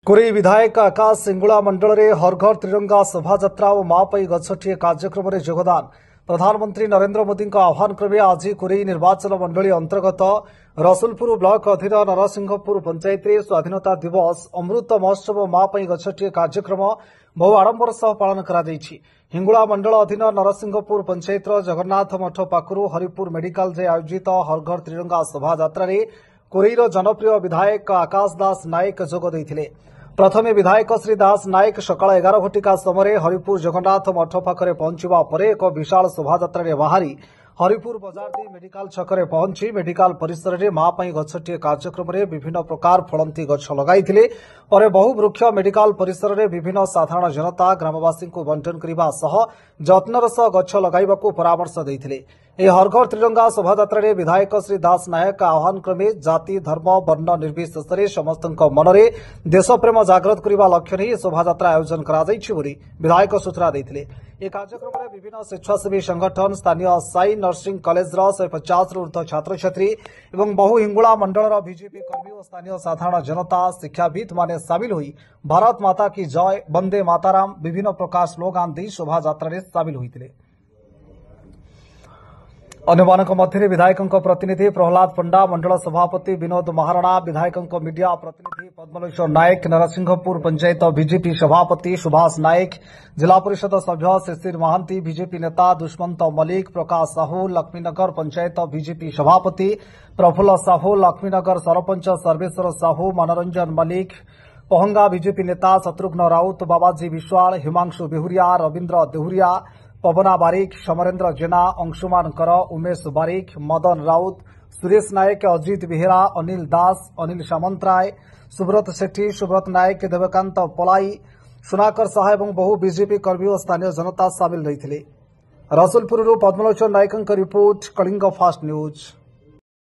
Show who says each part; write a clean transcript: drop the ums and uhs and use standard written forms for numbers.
Speaker 1: कोरेई विधायक आकाश सिंगुला मंडल में हर घर त्रिरंगा शोभायात्रा और माँ पई गछटिए कार्यक्रम में योगदान। प्रधानमंत्री नरेंद्र मोदी आह्वान क्रमे आज कोरेई निर्वाचन मंडली अंतर्गत रसुलपुर ब्लॉक अधीन नरसिंहपुर पंचायत में स्वाधीनता दिवस अमृत महोत्सव माँ पई गछटिए कार्यक्रम बहु आडंबर सह पालन करा जायछि। हिंगुला मंडल अधीन नरसिंहपुर पंचायत जगन्नाथ मठ पाखु हरिपुर मेडिकल जे आयोजित हर घर त्रिरंगा शोभायात्रा कोरेईर जनप्रिय विधायक आकाश दास नायक जोग देइथिले। प्रथमे विधायक श्री दास नायक सकाळ 11 घटिका समय हरिपुर जगन्नाथ मठ पाखरे पहुंचवा परे एक विशाल शोभायात्रा बाहरी हरिपुर बजार दे मेडिकल छकरे पहुंची मेडिकल परिसर में माँ पई गछटिए कार्यक्रम में विभिन्न प्रकार फलंती गछ लगाइथिले। परे बहु वृक्ष मेडिकल परिसर में विभिन्न साधारण जनता ग्रामवासी को बंटन करने सह जत्नर सह गछ लगाइबाकू परामर्श देइथिले। ଏହି हर घर त्रिरंगा शोभायात्रा विधायक श्री दास नायक आह्वान क्रमे जाति धर्म वर्ण निर्विशेष समस्त मनरे देशप्रेम जागृत करने लक्ष्य नहीं शोभायात्रा आयोजन कराଯାଇଛି बोली विधायक सूचना देइथिले। ए कार्यक्रम में विभिन्न स्वेच्छासेवी संगठन स्थानीय साई नर्सिंग कॉलेज 150 रु ऊर्ध्व छात्र छात्री और बहु हिंगुला मंडल बीजेपी कर्मी और स्थानीय साधारण जनता शिक्षाविद माने सामिल हुई भारत माता की जय वंदे माताराम विभिन्न प्रकार स्लोगान दी शोभायात्रा सामिल होइतिले। अन्यमानक मध्य विधायक प्रतिनिधि प्रहलाद पंडा मंडल सभापति विनोद महाराणा विधायक मीडिया प्रतिनिधि पद्मलोचन नायक नरसिंहपुर पंचायत बीजेपी सभापति सुभाष नायक जिला परिषद सभ्य शिशिर महांती बीजेपी नेता दुष्मंत मल्लिक प्रकाश साहू लक्ष्मीनगर पंचायत बीजेपी सभापति प्रफुल्ल साहू लक्ष्मीनगर सरपंच सर्वेश्वर साहू मनोरंजन मल्लिक पहंगा बीजेपी नेता शत्रुघ्न राउत बाबाजी विश्वाल हिमांशु बेहुरिया रवीन्द्र देहुरिया पवना बारिक समरेन्द्र जेना अंशुमान कर उमेश बारिक मदन राउत सुरेश नायक अजित बेहेरा अनिल दास अनिल सामंतराय सुब्रत सेठी सुब्रत नायक देवकांत पलाई सुनाकर साहा और बहु बीजेपी कर्मी और स्थानीय जनता सामिल रही। रसुलपुर पद्मलोचन नायक रिपोर्ट कलिंग फास्ट न्यूज।